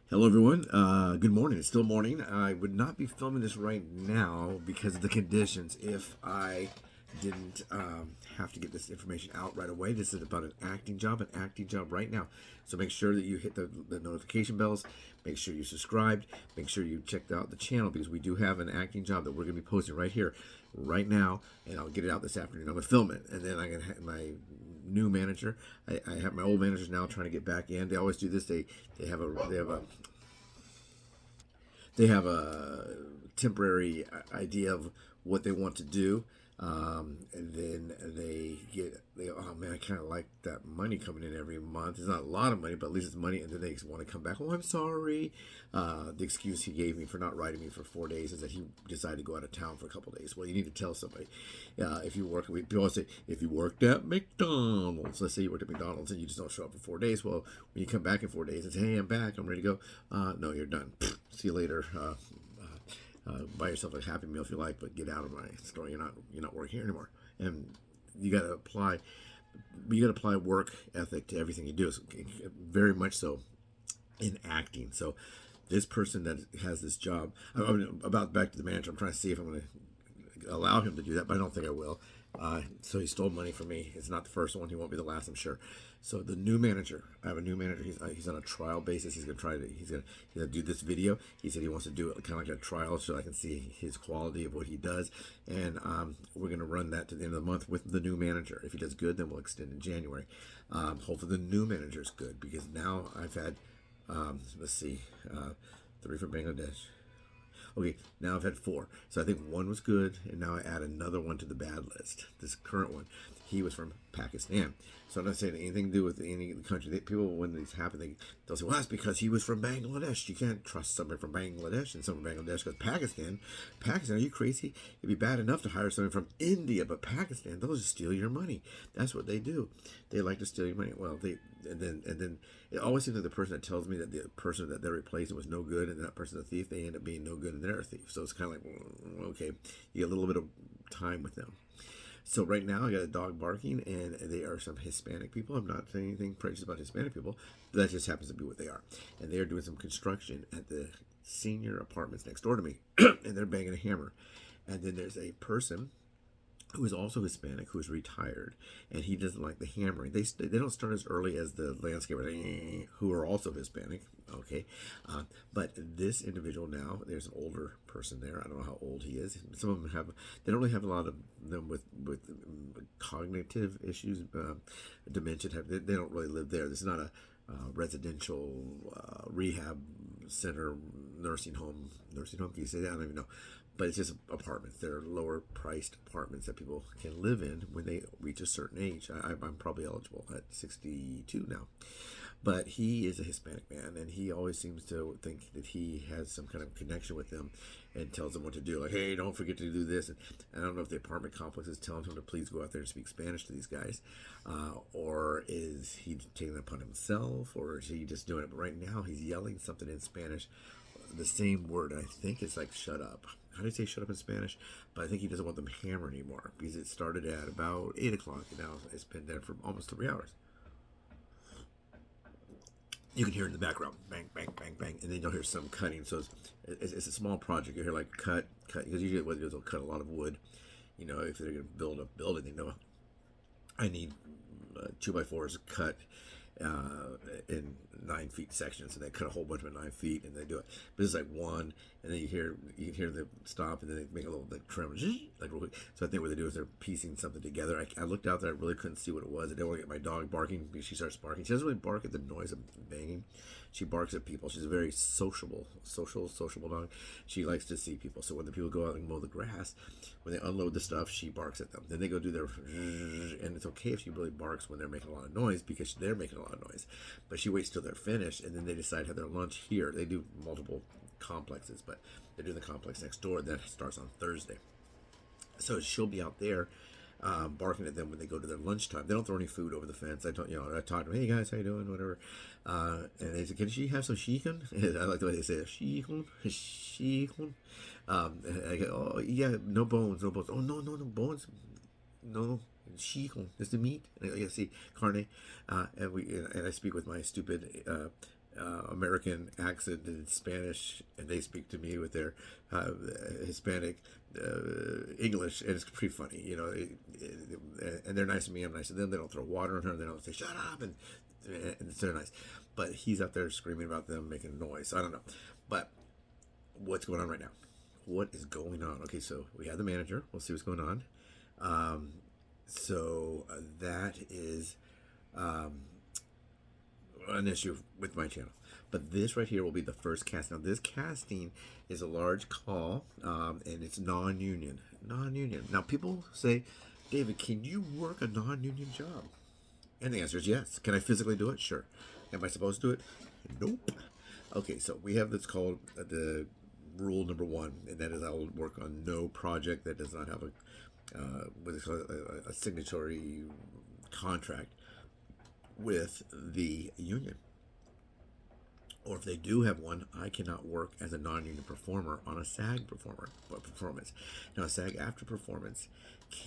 Hello, everyone. Good morning. It's still morning. I would not be filming this right now because of the conditions. If I didn't have to get this information out right away, this is about an acting job right now. So make sure that you hit the notification bells. Make sure you subscribed. Make sure you checked out the channel because we do have an acting job that we're going to be posting right here, right now, and I'll get it out this afternoon. I'm going to film it, and then I'm going to have my new manager. I have my old managers now trying to get back in. They always do this. They have a temporary idea of what they want to do, and then oh man, I kind of like that money coming in every month. It's not a lot of money, but at least it's money. And then they want to come back. Oh, I'm sorry. The excuse he gave me for not writing me for 4 days is that he decided to go out of town for a couple of days. Well, you need to tell somebody. If you work, people always say, if you worked at McDonald's, let's say you worked at McDonald's and you just don't show up for 4 days. Well, when you come back in 4 days and say, hey, I'm back, I'm ready to go. No, you're done. See you later. Buy yourself a Happy Meal if you like, but get out of my store. You're not working here anymore. And you got to apply work ethic to everything you do. So, very much so in acting. So this person that has this job, I'm about back to the manager. I'm trying to see if I'm going to allow him to do that, but I don't think I will. So he stole money from me. It's not the first one. He won't be the last, I'm sure. So the new manager, I have a new manager. He's on a trial basis. He's gonna do this video. He said he wants to do it kind of like a trial so I can see his quality of what he does. And we're gonna run that to the end of the month with the new manager. If he does good, then we'll extend in January. Hopefully the new manager is good because now I've had let's see, 3 from Bangladesh. Okay, now I've had 4. So I think 1 was good, and now I add another one to the bad list. This current one, he was from Pakistan. So I'm not saying anything to do with any country. People, when these happen, they'll say, well, that's because he was from Bangladesh. You can't trust somebody from Bangladesh and someone from Bangladesh because Pakistan, are you crazy? It'd be bad enough to hire someone from India, but Pakistan, they'll just steal your money. That's what they do. They like to steal your money. Well, and then it always seems like the person that tells me that the person that they're replacing was no good and that person's a thief, they end up being no good and they're a thief. So it's kind of like, okay, you get a little bit of time with them. So right now I got a dog barking, and they are some Hispanic people. I'm not saying anything prejudiced about Hispanic people. That just happens to be what they are. And they are doing some construction at the senior apartments next door to me, and they're banging a hammer. And then there's a person who is also Hispanic, who is retired, and he doesn't like the hammering. They don't start as early as the landscaper, who are also Hispanic, okay? But this individual now, there's an older person there. I don't know how old he is. Some of them they don't really have a lot of them with cognitive issues, dementia. They don't really live there. This is not a residential rehab center, nursing home. Can you say that? I don't even know. But it's just apartments. They're lower priced apartments that people can live in when they reach a certain age. I'm probably eligible at 62 now. But he is a Hispanic man, and he always seems to think that he has some kind of connection with them and tells them what to do. Like, hey, don't forget to do this. And I don't know if the apartment complex is telling him to please go out there and speak Spanish to these guys, or is he taking it upon himself, or is he just doing it? But right now, he's yelling something in Spanish, the same word. I think it's like shut up. How do you say shut up in Spanish? But I think he doesn't want them hammered anymore because it started at about 8 o'clock and now it's been there for almost 3 hours. You can hear it in the background, bang, bang, bang, bang, and then you'll hear some cutting. So it's a small project. You hear like cut, because usually what they do is they'll cut a lot of wood. If they're going to build a building, they know I need 2x4s cut in 9 feet sections, and they cut a whole bunch of 9 feet, and they do it. But it's like one, and then you can hear them stop, and then they make a little like trim, like real quick. So I think what they do is they're piecing something together. I looked out there, I really couldn't see what it was. I didn't want to get my dog barking because she starts barking. She doesn't really bark at the noise of banging. She barks at people. She's a very sociable dog. She likes to see people. So when the people go out and mow the grass, when they unload the stuff, she barks at them. Then they go do their, and it's okay if she really barks when they're making a lot of noise because they're making a lot of noise. But she waits till they're finished, and then they decide to have their lunch here. They do multiple complexes, but they're doing the complex next door. That starts on Thursday. So she'll be out there barking at them when they go to their lunchtime. They don't throw any food over the fence. I talk to them, hey guys, how you doing, whatever. And they say, can she have some shikun? I like the way they say it, shikun. I go, oh yeah, no bones. Oh no bones, no shikun. It's the meat. And I see carne, and I speak with my stupid American accent in Spanish, and they speak to me with their Hispanic English, and it's pretty funny, and they're nice to me, I'm nice to them. They don't throw water on her, they don't say shut up, and it's so nice. But he's out there screaming about them making noise. I don't know, but what's going on right now? What is going on? Okay, so we have the manager. We'll see what's going on. That is an issue with my channel. But this right here will be the first cast. Now, this casting is a large call, and it's non-union. Non-union. Now, people say, David, can you work a non-union job? And the answer is yes. Can I physically do it? Sure. Am I supposed to do it? Nope. Okay, so we have this called the rule number 1, and that is I will work on no project that does not have a signatory contract with the union. Or if they do have one, I cannot work as a non-union performer on a SAG performance. Now, a SAG after performance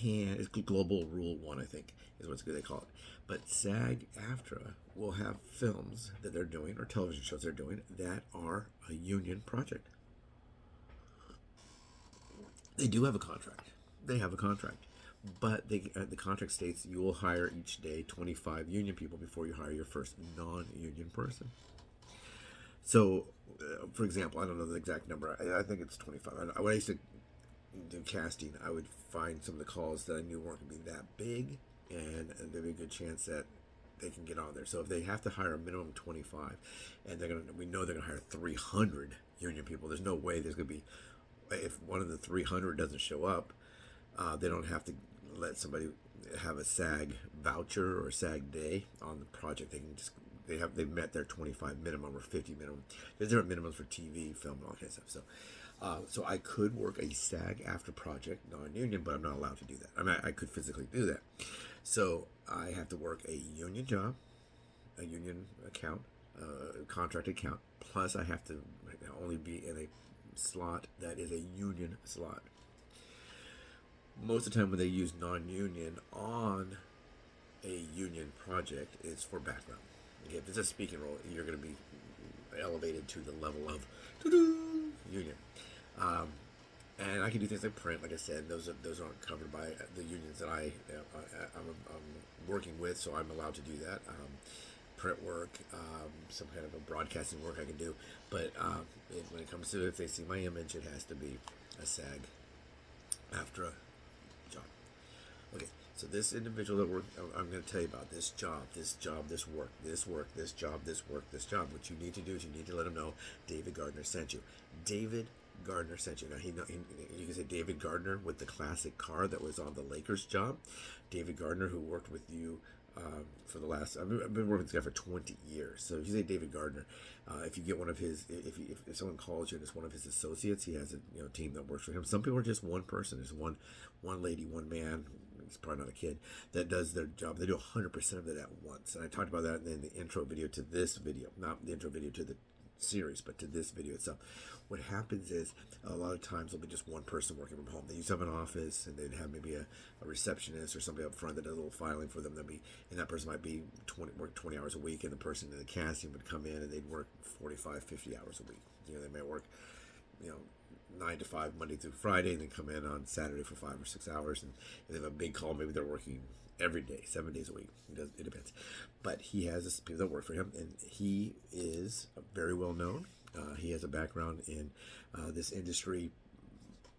is global rule 1, I think, is what they call it. But SAG AFTRA will have films that they're doing or television shows they're doing that are a union project. They do have a contract. They have a contract. But the contract states you will hire each day 25 union people before you hire your first non-union person. So, for example, I don't know the exact number. I think it's 25. When I used to do casting, I would find some of the calls that I knew weren't going to be that big, and there'd be a good chance that they can get on there. So if they have to hire a minimum of 25, and we know they're going to hire 300 union people, there's no way there's going to be, if one of the 300 doesn't show up, they don't have to let somebody have a SAG voucher or a SAG day on the project. They can just they've met their 25 minimum or 50 minimum. There's different minimums for TV, film, and all that kind of stuff. So I could work a SAG after project non-union, but I'm not allowed to do that. I mean, I could physically do that. So I have to work a union job, a union account, contract account. Plus, I have to only be in a slot that is a union slot. Most of the time when they use non-union on a union project, it's for background. Okay, if it's a speaking role, you're going to be elevated to the level of union. And I can do things like print, like I said. Those aren't covered by the unions that I'm working with, so I'm allowed to do that. Print work, some kind of a broadcasting work I can do. But when it comes to if they see my image, it has to be a SAG after a job. Okay, so this individual that I'm going to tell you about this job, this work, this job. What you need to do is you need to let him know David Gardner sent you. David Gardner sent you. Now, you can say David Gardner with the classic car that was on the Lakers job. David Gardner, who worked with you for the last, I've been working with this guy for 20 years. So if you say David Gardner, if you get one of his, if someone calls you and it's one of his associates, he has a team that works for him. Some people are just one person. There's one lady, one man. It's probably not a kid that does their job. They do 100% of it at once. And I talked about that in the intro video to this video, not the intro video to the series, but to this video itself. What happens is a lot of times there'll be just one person working from home. They used to have an office, and they'd have maybe a receptionist or somebody up front that does a little filing for them. And that person might be work 20 hours a week, and the person in the casting would come in and they'd work 45, 50 hours a week. They may work 9 to 5 Monday through Friday, and then come in on Saturday for 5 or 6 hours, and if they have a big call, maybe they're working every day, 7 days a week. It depends. But he has people that work for him, and he is very well known. He has a background in this industry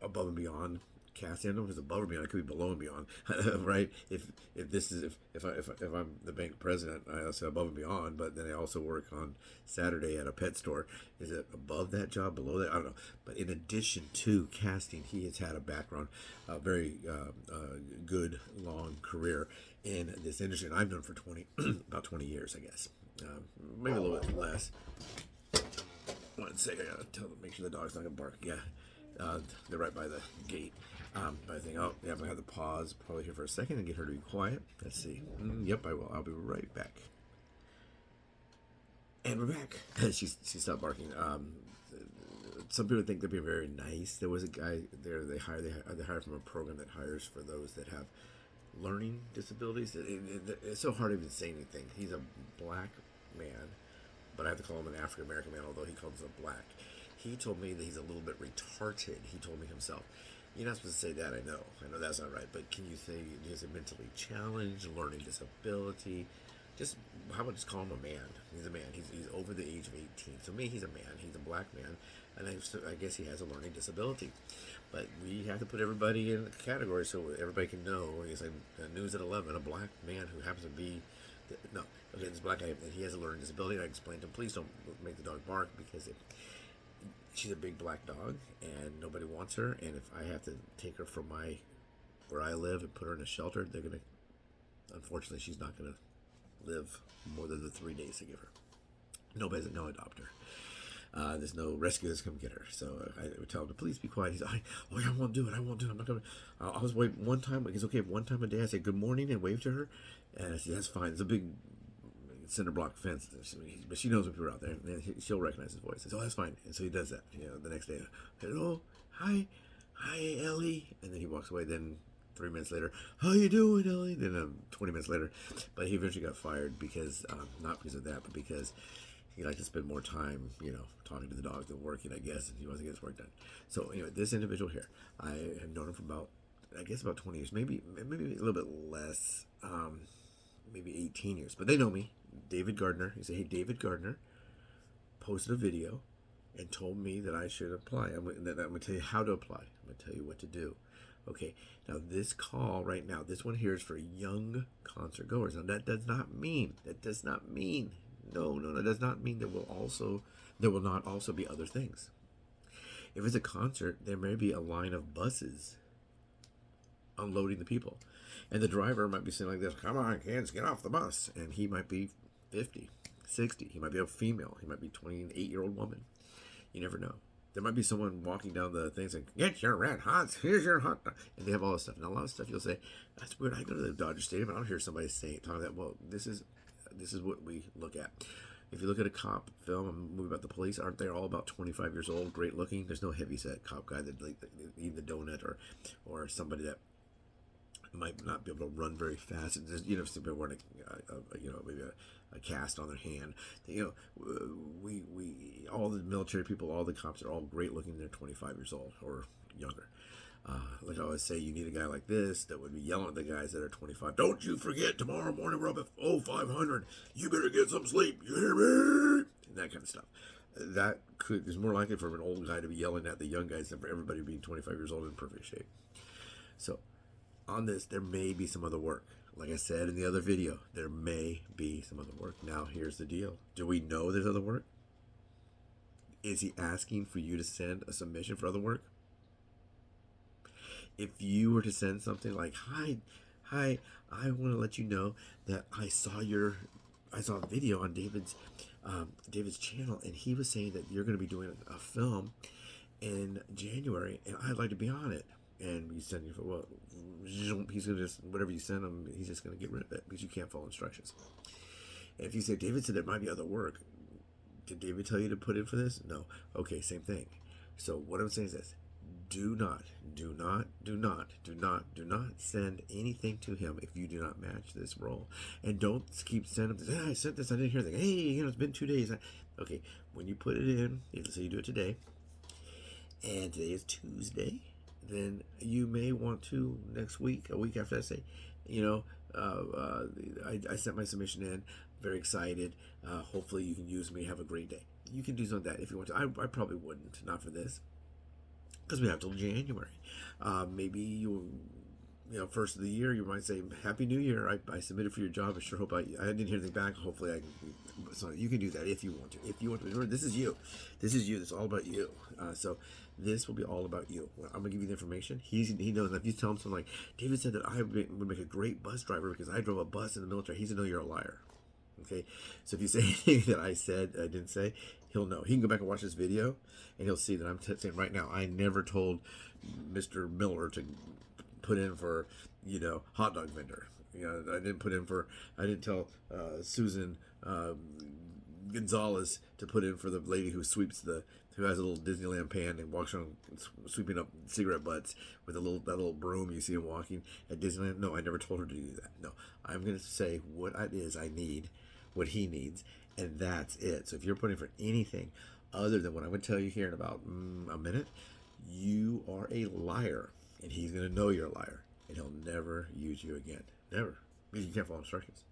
above and beyond casting. I don't know if it's above and beyond. It could be below and beyond, right? If I'm the bank president, I also above and beyond. But then I also work on Saturday at a pet store. Is it above that job, below that? I don't know. But in addition to casting, he has had a background, a very good long career in this industry, and I've done for about 20 years, I guess, maybe a little bit less. 1 second, I gotta make sure the dog's not gonna bark. Yeah, they're right by the gate. But I think, I'm gonna have to pause probably here for a second and get her to be quiet. Let's see. Yep, I will. I'll be right back. And we're back. she stopped barking. Some people think they're being very nice. There was a guy there they hire from a program that hires for those that have learning disabilities. It's so hard to even say anything. He's a black man, but I have to call him an African American man, although he calls himself black. He told me that he's a little bit retarded. He told me himself. You're not supposed to say that, I know that's not right, but can you say he's a mentally challenged, learning disability? Just, how about just call him a man? He's a man. He's over the age of 18. To me, he's a man. He's a black man, and I guess he has a learning disability. But we have to put everybody in a category so everybody can know. It's like News at 11, a black man who happens to be, no, okay, this black guy, and he has a learning disability. And I explained to him, please don't make the dog bark, because she's a big black dog, and nobody wants her. And if I have to take her from where I live and put her in a shelter, they're gonna, unfortunately, she's not gonna live more than the 3 days they give her. Nobody's gonna adopt her. There's no rescue that's come get her. So I would tell him to please be quiet. He's like, oh yeah, I won't do it. I'm not gonna. I was waiting one time. It's okay. One time a day, I say good morning and wave to her, and I said that's fine. It's a big cinder block fence, but she knows when people are out there, and she'll recognize his voice. I said, oh, that's fine. And so he does that. The next day, hello, hi, Ellie, and then he walks away. Then 3 minutes later, how you doing, Ellie? Then 20 minutes later, but he eventually got fired because not because of that, but because he liked to spend more time, talking to the dogs than working, I guess, and he wasn't getting his work done. So anyway, this individual here, I have known him for about 20 years, maybe a little bit less, maybe 18 years, but they know me. David Gardner. He said, hey, David Gardner posted a video and told me that I should apply. I'm going to tell you how to apply. I'm going to tell you what to do. Okay, now this call right now, this one here is for young concert goers. Now that does not mean, no, that does not mean there will not also be other things. If it's a concert, there may be a line of buses unloading the people. And the driver might be saying like this, come on, kids, get off the bus. And he might be 50, 60. He might be a female. He might be a 28-year-old woman. You never know. There might be someone walking down the thing saying, get your red hots, here's your hot dog. And they have all this stuff. And a lot of stuff you'll say, that's weird. I go to the Dodger Stadium and I don't hear somebody talking that. Well, this is what we look at. If you look at a cop film, a movie about the police, aren't they all about 25 years old, great looking? There's no heavyset cop guy that like eating the donut or somebody that might not be able to run very fast. And just, somebody wearing maybe a cast on their hand. We all the military people, all the cops are all great looking. They're 25 years old or younger. Like I always say, you need a guy like this that would be yelling at the guys that are 25. Don't you forget, tomorrow morning we're up at 0500. You better get some sleep. You hear me? And that kind of stuff. That is more likely for an old guy to be yelling at the young guys than for everybody being 25 years old in perfect shape. So on this, there may be some other work. Like I said in the other video, there may be some other work. Now, here's the deal. Do we know there's other work? Is he asking for you to send a submission for other work? If you were to send something like, hi, I want to let you know that I saw a video on David's channel, and he was saying that you're going to be doing a film in January, and I'd like to be on it. And you send he's going to just, whatever you send him, he's just going to get rid of it because you can't follow instructions. And if you say, David said there might be other work, did David tell you to put in for this? No. Okay, same thing. So what I'm saying is this. Do not send anything to him if you do not match this role. And don't keep sending him, hey, I sent this, I didn't hear anything. Hey, it's been 2 days. Okay, when you put it in, let's say you do it today, and today is Tuesday, then you may want to next week, a week after that, say, I sent my submission in, very excited. Hopefully you can use me. Have a great day. You can do something like that if you want to. I probably wouldn't, not for this, because we have till January. Maybe first of the year, you might say, Happy New Year. I submitted for your job. I sure hope I didn't hear anything back. Hopefully I can. So you can do that if you want to. If you want to. Remember, this is you. This is you. It's all about you. So this will be all about you. I'm going to give you the information. He knows. If you tell him something like, David said that I would make a great bus driver because I drove a bus in the military, he's going to know you're a liar. Okay? So if you say anything that I said, I didn't say, he'll know. He can go back and watch this video, and he'll see that I'm saying right now, I never told Mr. Miller to put in for, hot dog vendor. I didn't tell Susan Gonzalez to put in for the lady who has a little Disneyland pan and walks around sweeping up cigarette butts with that little broom you see him walking at Disneyland. No, I never told her to do that. No, I'm going to say what it is I need, what he needs, And that's it. So if you're putting for anything other than what I'm going to tell you here in about a minute, you are a liar. And he's going to know you're a liar. And he'll never use you again. Never. Because you can't follow instructions.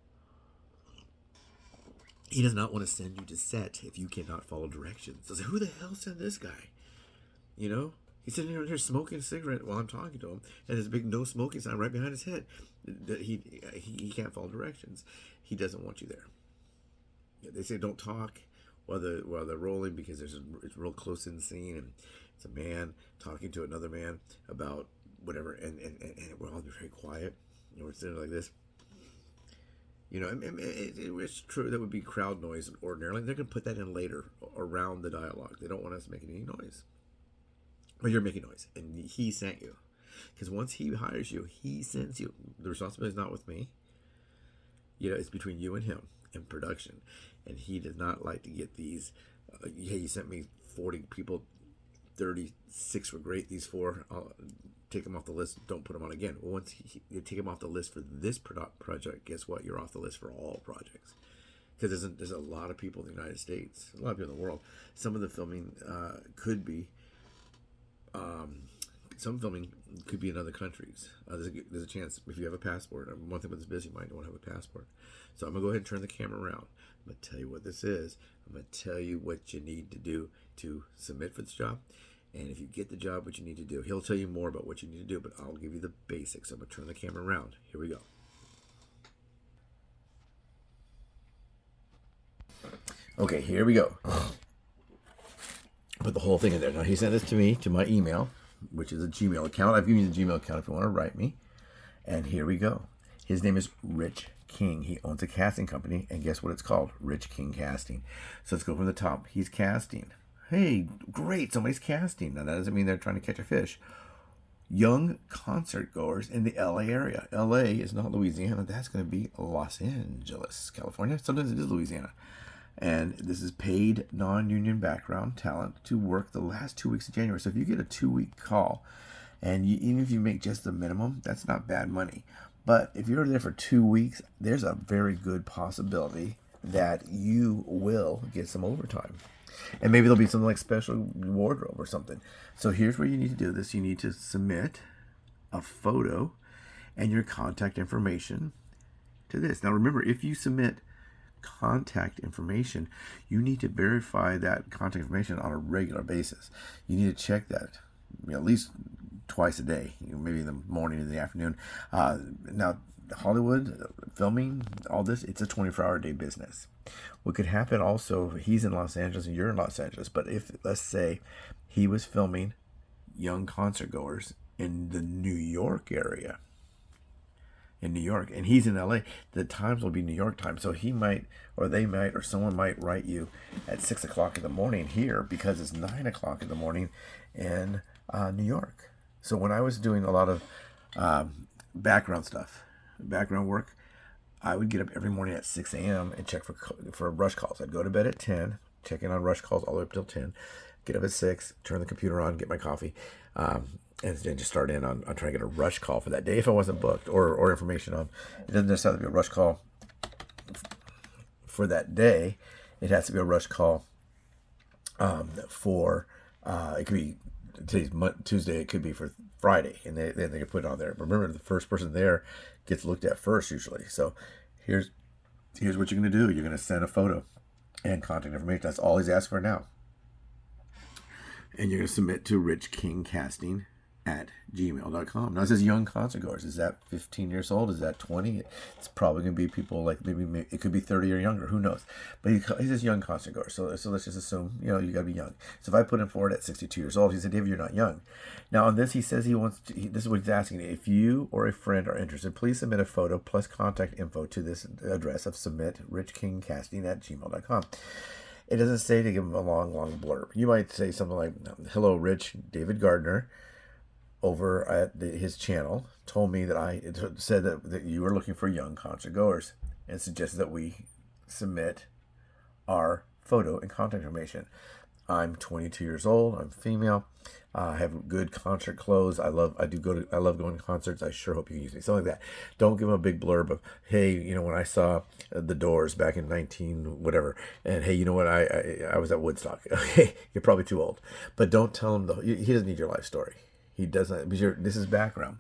He does not want to send you to set if you cannot follow directions. So who the hell sent this guy? You know? He's sitting here smoking a cigarette while I'm talking to him, and there's a big no smoking sign right behind his head. He can't follow directions. He doesn't want you there. They say don't talk while they're rolling because it's real close in the scene, and it's a man talking to another man about whatever, and we're all very quiet. We're sitting like this. It's true that would be crowd noise ordinarily. They're going to put that in later around the dialogue. They don't want us making any noise. But you're making noise, and he sent you. Because once he hires you, he sends you. The responsibility is not with me. It's between you and him in production. And he does not like to get these, hey, you sent me 40 people, 36 were great, these 4, I'll take them off the list, don't put them on again. Once you take them off the list for this project, guess what? You're off the list for all projects. Because there's a lot of people in the United States, a lot of people in the world. Some of the filming could be, some filming could be in other countries. There's a chance if you have a passport. One thing with this business, you might not have a passport. So I'm going to go ahead and turn the camera around. I'm going to tell you what this is. I'm going to tell you what you need to do to submit for this job. And if you get the job, what you need to do. He'll tell you more about what you need to do, but I'll give you the basics. I'm going to turn the camera around. Here we go. Okay, here we go. Put the whole thing in there. Now, he sent this to me, to my email, which is a Gmail account. I've given you the Gmail account if you want to write me. And here we go. His name is Rich King. He owns a casting company, and guess what it's called? Rich King Casting. So let's go from the top. He's casting. Hey, great, somebody's casting. Now, that doesn't mean they're trying to catch a fish. Young concert goers in the LA area. LA is not Louisiana. That's going to be Los Angeles, California. Sometimes it is Louisiana. And this is paid non-union background talent to work the last 2 weeks of January. So if you get a 2-week call, and even if you make just the minimum, that's not bad money. But if you're there for 2 weeks, there's a very good possibility that you will get some overtime. And maybe there'll be something like special wardrobe or something. So here's where you need to do this. You need to submit a photo and your contact information to this. Now remember, if you submit contact information, you need to verify that contact information on a regular basis. You need to check that at least twice a day, maybe in the morning and the afternoon. Now, Hollywood, filming, all this, it's a 24-hour-a-day business. What could happen also, he's in Los Angeles and you're in Los Angeles, but if, let's say, he was filming young concert goers in the New York area, and he's in LA, the times will be New York time. So he might, or they might, or someone might write you at 6 o'clock in the morning here because it's 9 o'clock in the morning in New York. So when I was doing a lot of background work, I would get up every morning at 6 a.m. and check for rush calls. I'd go to bed at 10, check in on rush calls all the way up till 10, get up at 6, turn the computer on, get my coffee, and then just start in on trying to get a rush call for that day if I wasn't booked, or information on. It doesn't necessarily be a rush call for that day. It has to be a rush call for, it could be today's Tuesday, it could be for Friday, and they can put it on there. Remember, the first person there gets looked at first usually. So here's what you're going to do. You're going to send a photo and contact information. That's all he's asked for now. And you're going to submit to richkingcasting@gmail.com. Now it says young concert goers. Is that 15 years old? Is that 20? It's probably going to be people like maybe it could be 30 or younger. Who knows? But he says young concert goers. So let's just assume you got to be young. So if I put him forward at 62 years old, he said, David, you're not young. Now on this, he says this is what he's asking. If you or a friend are interested, please submit a photo plus contact info to this address of submit richkingcasting@gmail.com. It doesn't say to give him a long blurb. You might say something like, hello, Rich, David Gardner, over at his channel, told me that I said that you were looking for young concert goers and suggested that we submit our photo and contact information. I'm 22 years old. I'm female. I have good concert clothes. I love going to concerts. I sure hope you can use me. Something like that. Don't give them a big blurb of, hey, when I saw the Doors back in 19 whatever, and hey, you know what? I was at Woodstock. Okay, you're probably too old, but don't tell him he doesn't need your life story. He doesn't, because this is background.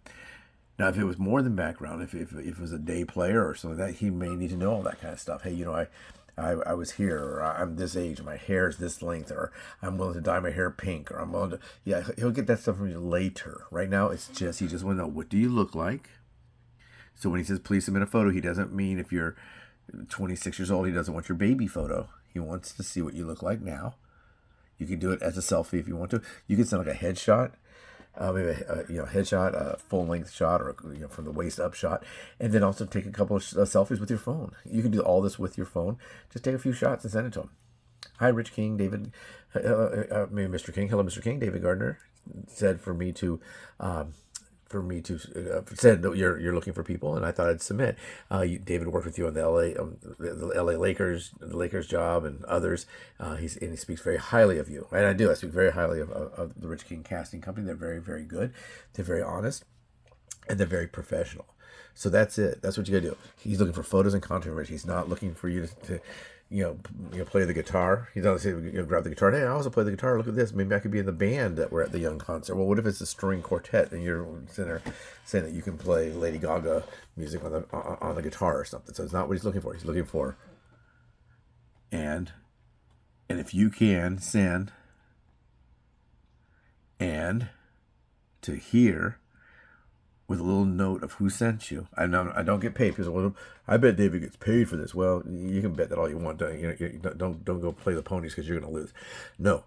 Now, if it was more than background, if it was a day player or something like that, he may need to know all that kind of stuff. Hey, I was here, or I'm this age, my hair is this length, or I'm willing to dye my hair pink, or I'm willing to, yeah, he'll get that stuff from you later. Right now, he just want to know, what do you look like? So when he says, please submit a photo, he doesn't mean if you're 26 years old, he doesn't want your baby photo. He wants to see what you look like now. You can do it as a selfie if you want to. You can send like a headshot. Maybe a headshot, a full length shot, or from the waist up shot, and then also take a couple of selfies with your phone. You can do all this with your phone. Just take a few shots and send it to him. Hi, Rich King, David, maybe Mr. King. Hello, Mr. King. David Gardner said for me to said that you're looking for people, and I thought I'd submit. David worked with you on the LA Lakers, the Lakers job, and others. He speaks very highly of you, and I do. I speak very highly of the Rich King Casting Company. They're very, very good. They're very honest, and they're very professional. So that's it. That's what you gotta do. He's looking for photos and content. Rich. He's not looking for you to play the guitar. He's not saying, grab the guitar. Hey, I also play the guitar. Look at this. Maybe I could be in the band that we're at the Young concert. Well, what if it's a string quartet and you're sitting there saying that you can play Lady Gaga music on the guitar or something? So it's not what he's looking for. He's looking for, and if you can send and to here with a little note of who sent you. I don't get paid because I bet David gets paid for this. Well, you can bet that all you want. Don't go play the ponies because you're going to lose. No,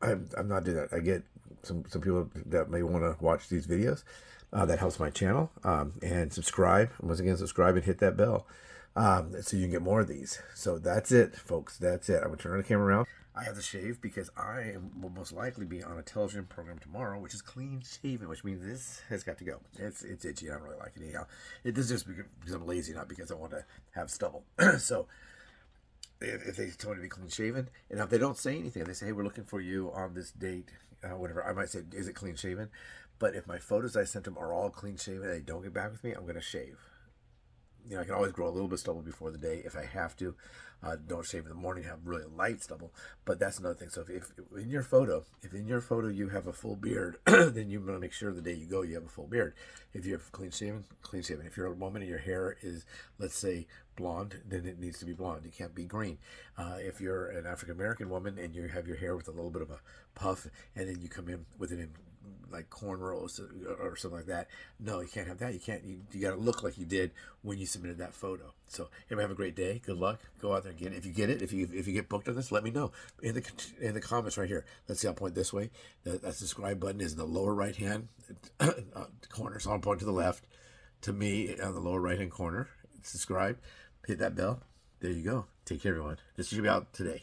I'm not doing that. I get some people that may want to watch these videos. That helps my channel. And subscribe. Once again, subscribe and hit that bell so you can get more of these. So that's it, folks. That's it. I'm going to turn the camera around. I have to shave because I will most likely be on a television program tomorrow, which is clean shaven, which means this has got to go. It's itchy. I don't really like it anyhow. This is just because I'm lazy, not because I want to have stubble. So if they told me to be clean shaven, and if they don't say anything, they say, hey, we're looking for you on this date, whatever, I might say, is it clean shaven? But if my photos I sent them are all clean shaven and they don't get back with me, I'm going to shave. I can always grow a little bit of stubble before the day if I have to. Don't shave in the morning, have really light stubble. But that's another thing. So if in your photo you have a full beard, then you want to make sure the day you go you have a full beard. If you're clean shaven, clean shaven. If you're a woman and your hair is, let's say, blonde, then it needs to be blonde. It can't be green. If you're an African American woman and you have your hair with a little bit of a puff, and then you come in with it in like cornrows or something like that, no, you can't have that. You got to look like you did when you submitted that photo. So everybody have a great day. Good luck. Go out there and get it. If you get it, if you get booked on this, let me know in the comments right here. Let's see. I'll point this way. That subscribe button is in the lower right hand corner, so I'll point to the left. To me, on the lower right hand corner, subscribe. Hit that bell. There you go. Take care, everyone. This should be out today.